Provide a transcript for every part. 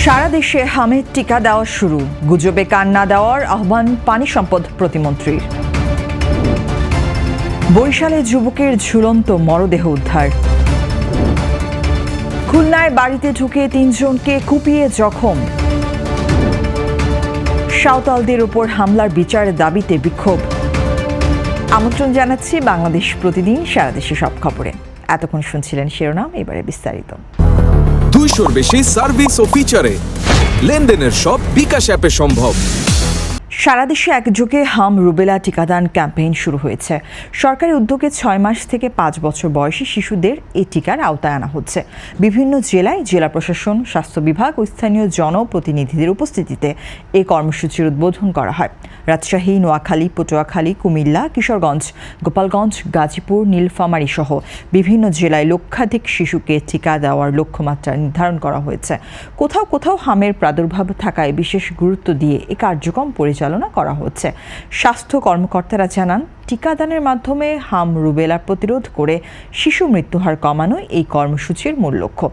সারা দেশে হামের টিকা দেওয়া শুরু, গুজবে কান না দেওয়ার আহ্বান পানি সম্পদ প্রতিমন্ত্রীর। বরিশালে যুবকের ঝুলন্ত মরদেহ উদ্ধার। খুলনায় বাড়িতে ঢুকে ৩ জনকে কুপিয়ে জখম। সাঁওতালদের উপর হামলার বিচারের দাবিতে বিক্ষোভ। আমন্ত্রণ জানাচ্ছি বাংলাদেশ প্রতিদিন সারা দেশে সব খবরে। এতক্ষণ শুনছিলেন শিরোনাম, এবারে বিস্তারিত। 200-র বেশি সার্ভিস ও ফিচারে লেনদেনের সব বিকাশ অ্যাপে সম্ভব। সারা দেশে একযোগে হাম রুবেলা টিকাদান ক্যাম্পেইন শুরু হয়েছে। সরকারি উদ্যোগে 6 মাস থেকে 5 বছর বয়সী শিশুদের এই টিকার আওতায় আনা হচ্ছে। বিভিন্ন জেলায় জেলা প্রশাসন, স্বাস্থ্য বিভাগ ও স্থানীয় জনপ্রতিনিধিদের উপস্থিতিতে এই কর্মসূচির উদ্বোধন করা হয়। রাজশাহী, নোয়াখালী, পটুয়াখালী, কুমিল্লা, কিশোরগঞ্জ, গোপালগঞ্জ, গাজীপুর, নীলফামারী সহ বিভিন্ন জেলায় লক্ষাধিক শিশুকে টিকা দেওয়ার লক্ষ্যমাত্রা নির্ধারণ করা হয়েছে। কোথাও কোথাও হামের প্রাদুর্ভাব থাকায় বিশেষ গুরুত্ব দিয়ে এই কার্যক্রম পরিচালনা করা হচ্ছে। স্বাস্থ্য কর্মকর্তারা জানান, টিকাদানের মাধ্যমে হাম রুবেলা প্রতিরোধ করে শিশু মৃত্যুহার কমানো এই কর্মসূচির মূল লক্ষ্য।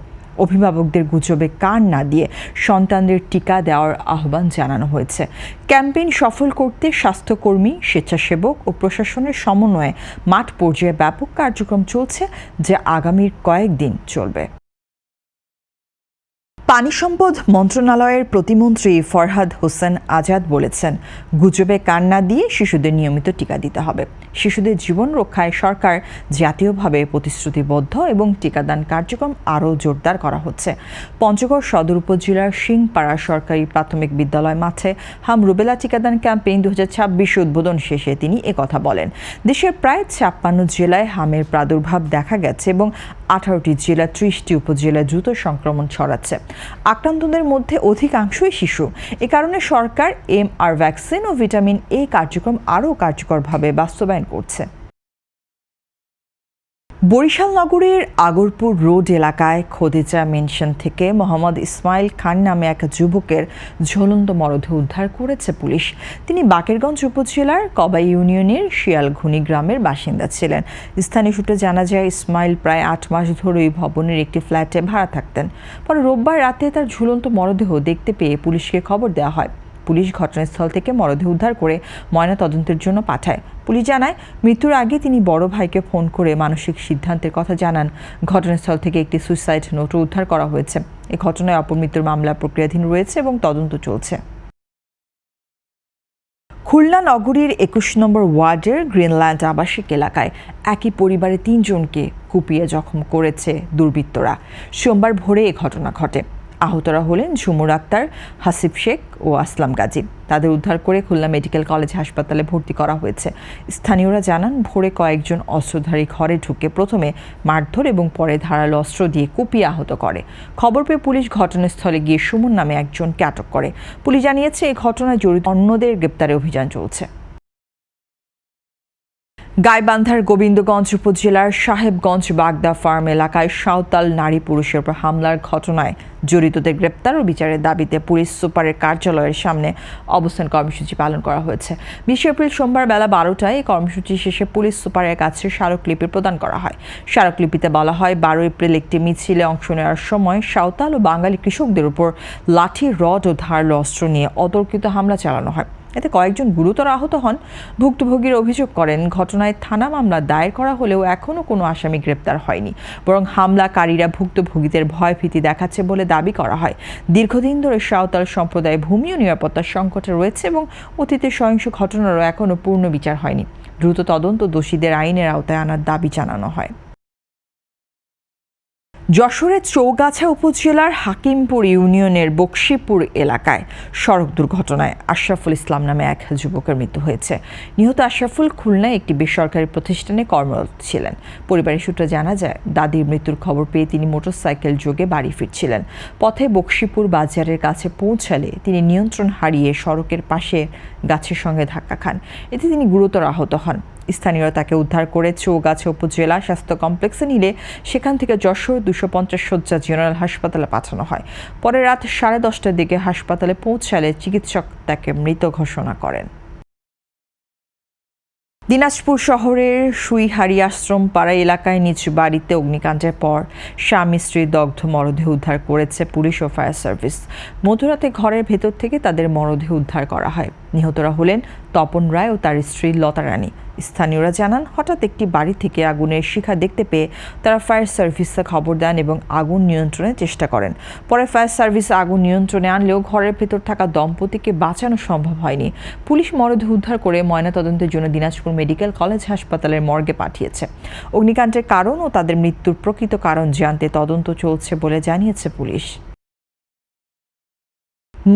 অভিভাবকদের গুজবে কান না দিয়ে সন্তানদের টিকা দেওয়ার আহ্বান জানানো হয়েছে। ক্যাম্পেইন সফল করতে স্বাস্থ্যকর্মী, স্বেচ্ছাসেবক ও প্রশাসনের সমন্বয়ে মাঠ পর্যায়ে ব্যাপক কার্যক্রম চলছে, যা আগামীর কয়েকদিন চলবে। পানি সম্পদ মন্ত্রণালয়ের প্রতিমন্ত্রী ফরহাদ হোসেন আজাদ বলেছেন, গুজবে কান না দিয়ে শিশুদের নিয়মিত টিকা দিতে হবে। শিশুদের জীবন রক্ষায় সরকার জাতীয়ভাবে প্রতিশ্রুতিবদ্ধ এবং টিকাদান কার্যক্রম আরও জোরদার করা হচ্ছে। পঞ্চগড় সদর উপজেলার সিংপাড়া সরকারি প্রাথমিক বিদ্যালয় মাঠে হাম রুবেলা টিকাদান ক্যাম্পেইন 2026 উদ্বোধন শেষে তিনি একথা বলেন। দেশের প্রায় 56 জেলায় হামের প্রাদুর্ভাব দেখা গেছে এবং 18টি জেলা, 30টি উপজেলায় দ্রুত সংক্রমণ ছড়াচ্ছে। আক্রান্তদের মধ্যে অধিকাংশই শিশু। এ কারণে সরকার MR ভ্যাকসিন ও ভিটামিন A কার্যক্রম আরও কার্যকরভাবে বাস্তবায়ন করছে। বরিশাল নগরীর আগরপুর রোড এলাকায় খদিজা মেনশন থেকে মোহাম্মদ ইসমাইল খান নামে এক যুবকের ঝুলন্ত মরদেহ উদ্ধার করেছে পুলিশ। তিনি বাকেরগঞ্জ উপজেলার কবাই ইউনিয়নের শিয়ালঘুনি গ্রামের বাসিন্দা ছিলেন। স্থানীয় সূত্রে জানা যায়, ইসমাইল প্রায় 8 মাস ধরে ওই ভবনের একটি ফ্ল্যাটে ভাড়া থাকতেন। পরে রোববার রাতে তার ঝুলন্ত মরদেহ দেখতে পেয়ে পুলিশকে খবর দেওয়া হয়। পুলিশ ঘটনাস্থল থেকে মরদেহ উদ্ধার করে ময়নাতদন্তের জন্য পাঠায়। পুলিশ জানায়, মৃত্যুর আগে তিনি বড় ভাইকে ফোন করে মানসিক সিদ্ধান্তের কথা জানান। ঘটনাস্থল থেকে একটি সুইসাইড নোটও উদ্ধার করা হয়েছে। এ ঘটনায় অপমৃত্যুর মামলা প্রক্রিয়াধীন রয়েছে এবং তদন্ত চলছে। খুলনা নগরীর 21 নম্বর ওয়ার্ডের গ্রিনল্যান্ড আবাসিক এলাকায় একই পরিবারে 3 জনকে কুপিয়ে জখম করেছে দুর্বৃত্তরা। সোমবার ভোরে এ ঘটনা ঘটে। আহতরা হলেন ঝুমুর আক্তার, হাসিব শেখ ও আসলাম গাজী। তাদের উদ্ধার করে খুলনা মেডিকেল কলেজ হাসপাতালে ভর্তি করা হয়েছে। স্থানীয়রা জানান, ভোরে কয়েকজন অস্ত্রধারী ঘরে ঢুকে প্রথমে মারধর এবং পরে ধারালো অস্ত্র দিয়ে কুপিয়ে আহত করে। খবর পেয়ে পুলিশ ঘটনাস্থলে গিয়ে সুমন নামে একজনকে আটক করে। পুলিশ জানিয়েছে, এই ঘটনায় জড়িত অন্যদের গ্রেপ্তারে অভিযান চলছে। গাইবান্ধার গোবিন্দগঞ্জ উপজেলার সাহেবগঞ্জ বাগদা ফার্ম এলাকায় সাঁওতাল নারী পুরুষের উপর হামলার ঘটনায় জড়িতদের গ্রেপ্তার ও বিচারের দাবিতে পুলিশ সুপারের কার্যালয়ের সামনে অবস্থান কর্মসূচি পালন করা হয়েছে। 20 এপ্রিল সোমবার বেলা 12টায় এই কর্মসূচি শেষে পুলিশ সুপারের কাছে স্মারকলিপি প্রদান করা হয়। স্মারকলিপিতে বলা হয়, 12 এপ্রিল একটি মিছিলে অংশ নেওয়ার সময় সাঁওতাল ও বাঙালি কৃষকদের উপর লাঠি, রড ও ধারালো অস্ত্র নিয়ে অতর্কিত হামলা চালানো হয়। এতে কয়েকজন গুরুতর আহত হন। ভুক্তভোগীরা অভিযোগ করেন, ঘটনায় থানা মামলা দায়ের করা হলেও এখনও কোনো আসামি গ্রেপ্তার হয়নি, বরং হামলাকারীরা ভুক্তভোগীদের ভয়ভীতি দেখাচ্ছে বলে দাবি করা হয়। দীর্ঘদিন ধরে সাঁওতাল সম্প্রদায় ভূমি ও নিরাপত্তার সংকটে রয়েছে এবং অতীতের সহিংস ঘটনারও এখনও পূর্ণ বিচার হয়নি। দ্রুত তদন্ত, দোষীদের আইনের আওতায় আনার দাবি জানানো হয়। যশোরের চৌগাছা উপজেলার হাকিমপুর ইউনিয়নের বকশীপুর এলাকায় সড়ক দুর্ঘটনায় আশরাফুল ইসলাম নামে এক যুবকের মৃত্যু হয়েছে। নিহত আশরাফুল খুলনায় একটি বেসরকারি প্রতিষ্ঠানে কর্মরত ছিলেন। পরিবারের সূত্রে জানা যায়, দাদির মৃত্যুর খবর পেয়ে তিনি মোটরসাইকেল যোগে বাড়ি ফিরছিলেন। পথে বকশীপুর বাজারের কাছে পৌঁছালে তিনি নিয়ন্ত্রণ হারিয়ে সড়কের পাশে গাছের সঙ্গে ধাক্কা খান। এতে তিনি গুরুতর আহত হন। স্থানীয়রা তাকে উদ্ধার করে চৌগাছা উপজেলা স্বাস্থ্য কমপ্লেক্সে নিলে সেখান থেকে যশোর 250 শয্যা জেনারেল হাসপাতালে পাঠানো হয়। পরে রাত 10:30টার দিকে হাসপাতালে পৌঁছালে চিকিৎসক তাকে মৃত ঘোষণা করেন। দিনাজপুর শহরের সুইহারি আশ্রম পাড়া এলাকায় নিজ বাড়িতে অগ্নিকাণ্ডের পর স্বামী স্ত্রী দগ্ধ মরদেহ উদ্ধার করেছে পুলিশ ও ফায়ার সার্ভিস। মধ্যরাতে ঘরের ভেতর থেকে তাদের মরদেহ উদ্ধার করা হয়। নিহতরা হলেন তপন রায় ও তার স্ত্রী লতা রানী। স্থানীয়রা জানান, হঠাৎ একটি বাড়ি থেকে আগুনের শিখা দেখতে পেয়ে তারা ফায়ার সার্ভিসে খবর দেন এবং আগুন নিয়ন্ত্রণের চেষ্টা করেন। পরে ফায়ার সার্ভিস আগুন নিয়ন্ত্রণে আনলেও ঘরের ভেতর থাকা দম্পতিকে বাঁচানো সম্ভব হয়নি। পুলিশ মরদেহ উদ্ধার করে ময়নাতদন্তের জন্য দিনাজপুর মেডিকেল কলেজ হাসপাতালের মর্গে পাঠিয়েছে। অগ্নিকাণ্ডের কারণ ও তাদের মৃত্যুর প্রকৃত কারণ জানতে তদন্ত চলছে বলে জানিয়েছে পুলিশ।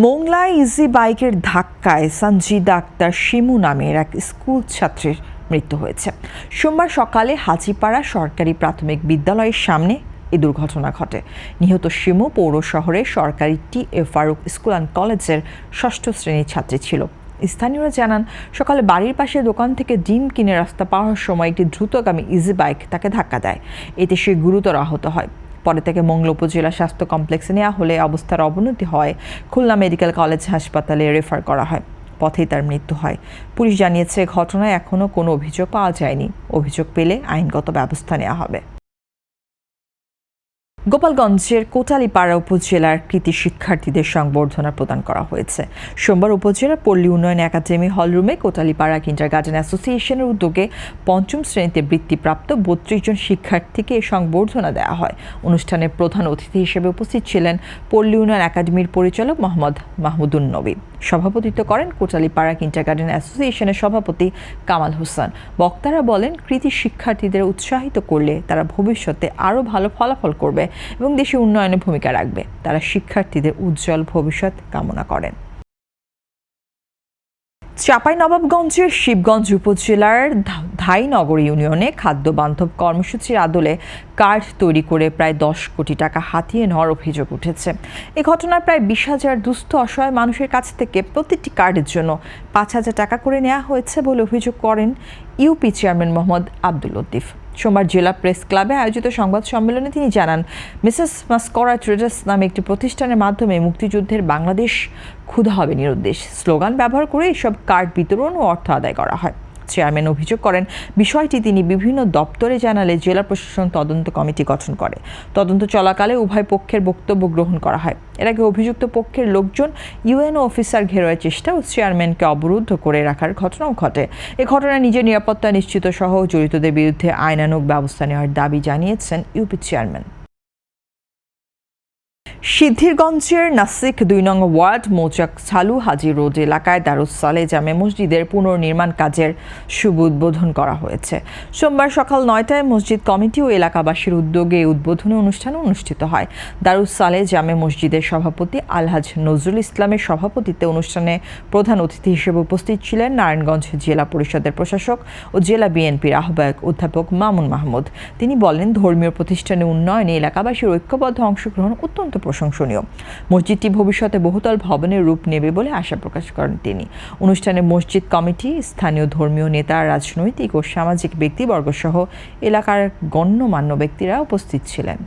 মোংলায় ইজি বাইকের ধাক্কায় সঞ্জিদা আক্তার শিমু নামের এক স্কুল ছাত্রীর মৃত্যু হয়েছে। সোমবার সকালে হাজিপাড়া সরকারি প্রাথমিক বিদ্যালয়ের সামনে এই দুর্ঘটনা ঘটে। নিহত শিমু পৌর শহরের সরকারি টি.এ. ফারুক স্কুল অ্যান্ড কলেজের ৬ষ্ঠ শ্রেণীর ছাত্রী ছিল। স্থানীয়রা জানান, সকালে বাড়ির পাশে দোকান থেকে ডিম কিনে রাস্তা পার হওয়ার সময় একটি দ্রুতগামী ইজি বাইক তাকে ধাক্কা দেয়। এতে সে গুরুতর আহত হয়। পরে তাকে মোংলা উপজেলা স্বাস্থ্য কমপ্লেক্সে নেওয়া হলে অবস্থার অবনতি হয় খুলনা মেডিকেল কলেজ হাসপাতালে রেফার করা হয়। পথেই তার মৃত্যু হয়। পুলিশ জানিয়েছে, ঘটনায় এখনও কোনো অভিযোগ পাওয়া যায়নি। অভিযোগ পেলে আইনগত ব্যবস্থা নেওয়া হবে। গোপালগঞ্জের কোটালীপাড়া উপজেলার কৃতি শিক্ষার্থীদের সংবর্ধনা প্রদান করা হয়েছে। সোমবার উপজেলার পল্লী উন্নয়ন একাডেমি হলরুমে কোটালীপাড়া কিন্ডারগার্টেন অ্যাসোসিয়েশনের উদ্যোগে পঞ্চম শ্রেণীতে বৃত্তিপ্রাপ্ত ৩২ জন শিক্ষার্থীকে সংবর্ধনা দেওয়া হয়। অনুষ্ঠানে প্রধান অতিথি হিসেবে উপস্থিত ছিলেন পল্লী উন্নয়ন একাডেমির পরিচালক মোহাম্মদ মাহমুদুন নবী। সভাপতিত্ব করেন কোটালীপাড়া কিন্ডারগার্টেন অ্যাসোসিয়েশনের সভাপতি কামাল হোসেন। বক্তারা বলেন, কৃতি শিক্ষার্থীদের উৎসাহিত করলে তারা ভবিষ্যতে আরও ভালো ফলাফল করবে এবং দেশের উন্নয়নে ভূমিকা রাখবে। তারা শিক্ষার্থীদের উজ্জ্বল ভবিষ্যৎ কামনা করেন। চাঁপাইনবাবগঞ্জের শিবগঞ্জ উপজেলার ধাইনগর ইউনিয়নে খাদ্য বান্ধব কর্মসূচির আদলে কার্ড তৈরি করে প্রায় ১০ কোটি টাকা হাতিয়ে নেওয়ার অভিযোগ উঠেছে। এ ঘটনায় প্রায় ২০,০০০ দুস্থ অসহায় মানুষের কাছ থেকে প্রতিটি কার্ডের জন্য ৫,০০০ টাকা করে নেওয়া হয়েছে বলে অভিযোগ করেন ইউপি চেয়ারম্যান মোহাম্মদ আব্দুল লতিফ। সোমবার জেলা প্রেস ক্লাবে আয়োজিত সংবাদ সম্মেলনে তিনি জানান, মিসেস মাসকরা ট্রেডার্স নামে একটি প্রতিষ্ঠানের মাধ্যমে মুক্তিযুদ্ধের বাংলাদেশ ক্ষুধা হবে নিরুদ্দেশ স্লোগান ব্যবহার করে এসব কার্ড বিতরণ ও অর্থ আদায় করা হয়। চেয়ারম্যান অভিযোগ করেন, বিষয়টি তিনি বিভিন্ন দপ্তরে জানালে জেলা প্রশাসন তদন্ত কমিটি গঠন করে। তদন্ত চলাকালে উভয় পক্ষের বক্তব্য গ্রহণ করা হয়। এর আগে অভিযুক্ত পক্ষের লোকজন ইউএনও অফিসার ঘেরাওয়ের চেষ্টা ও চেয়ারম্যানকে অবরুদ্ধ করে রাখার ঘটনাও ঘটে। এ ঘটনায় নিজের নিরাপত্তা নিশ্চিত সহ জড়িতদের বিরুদ্ধে আইনানুগ ব্যবস্থা নেওয়ার দাবি জানিয়েছেন ইউপি চেয়ারম্যান। সিদ্ধিরগঞ্জের নাসিক ২ নং ওয়ার্ড মৌচাক ছালু হাজি রোড এলাকায় দারুস সালেহ জামে মসজিদের পুনর্নির্মাণ কাজের শুভ উদ্বোধন করা হয়েছে। সোমবার সকাল ৯টায় মসজিদ কমিটি ও এলাকাবাসীর উদ্যোগে এই উদ্বোধনী অনুষ্ঠান অনুষ্ঠিত হয়। দারুস সালেহ জামে মসজিদের সভাপতি আলহাজ নজরুল ইসলামের সভাপতিত্বে অনুষ্ঠানে প্রধান অতিথি হিসেবে উপস্থিত ছিলেন নারায়ণগঞ্জ জেলা পরিষদের প্রশাসক ও জেলা বিএনপির আহ্বায়ক অধ্যাপক মামুন মাহমুদ। তিনি বলেন, ধর্মীয় প্রতিষ্ঠানের উন্নয়নে এলাকাবাসীর ঐক্যবদ্ধ অংশগ্রহণ অত্যন্ত প্রশংসনীয়। মসজিদটি ভবিষ্যতে বহুতল ভবনের রূপ নেবে বলে আশা প্রকাশ করেন তিনি। অনুষ্ঠানে মসজিদ কমিটি, স্থানীয় ধর্মীয় নেতা, রাজনৈতিক ও সামাজিক ব্যক্তিবর্গ সহ এলাকার গণ্যমান্য ব্যক্তিরা উপস্থিত ছিলেন।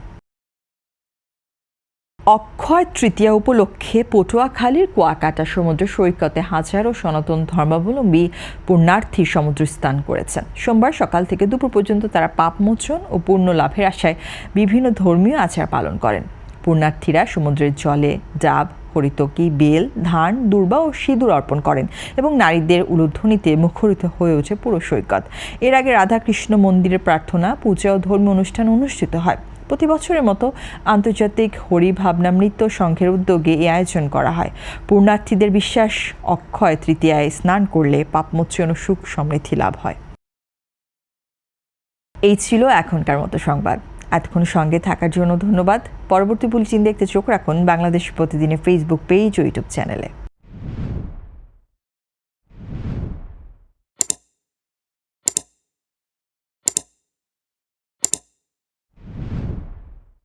অক্ষয় তৃতীয়া উপলক্ষে পটুয়াখালীর কুয়াকাটা সমুদ্র সৈকতে হাজারো সনাতন ধর্মাবলম্বী পুণ্যার্থী সমুদ্র স্নান করেছেন। সোমবার সকাল থেকে দুপুর পর্যন্ত তারা পাপমোচন ও পুণ্য লাভের আশায় বিভিন্ন ধর্মীয় আচার পালন করেন। পুণ্যার্থীরা সমুদ্রের জলে ডাব, হরিতকি, বেল, ধান, দূর্বা ও সিঁদুর অর্পণ করেন এবং নারীদের উলুধ্বনিতে মুখরিত হয়ে ওঠে পুরো সৈকত। এর আগে রাধাকৃষ্ণ মন্দিরে প্রার্থনা, পূজা ও ধর্মীয় অনুষ্ঠান অনুষ্ঠিত হয়। প্রতি বছরের মতো আন্তর্জাতিক হরি ভাবনা নৃত্য সংঘের উদ্যোগে এই আয়োজন করা হয়। পুণ্যার্থীদের বিশ্বাস, অক্ষয় তৃতীয়ায় স্নান করলে পাপমোচন ও সুখ সমৃদ্ধি লাভ হয়। এই ছিল এখনকার মতো সংবাদ। এতক্ষণ সঙ্গে থাকার জন্য ধন্যবাদ। পরবর্তী বুলেটিন দেখতে চোখ রাখুন বাংলাদেশ প্রতিদিনের ফেসবুক পেজ ও ইউটিউব চ্যানেলে।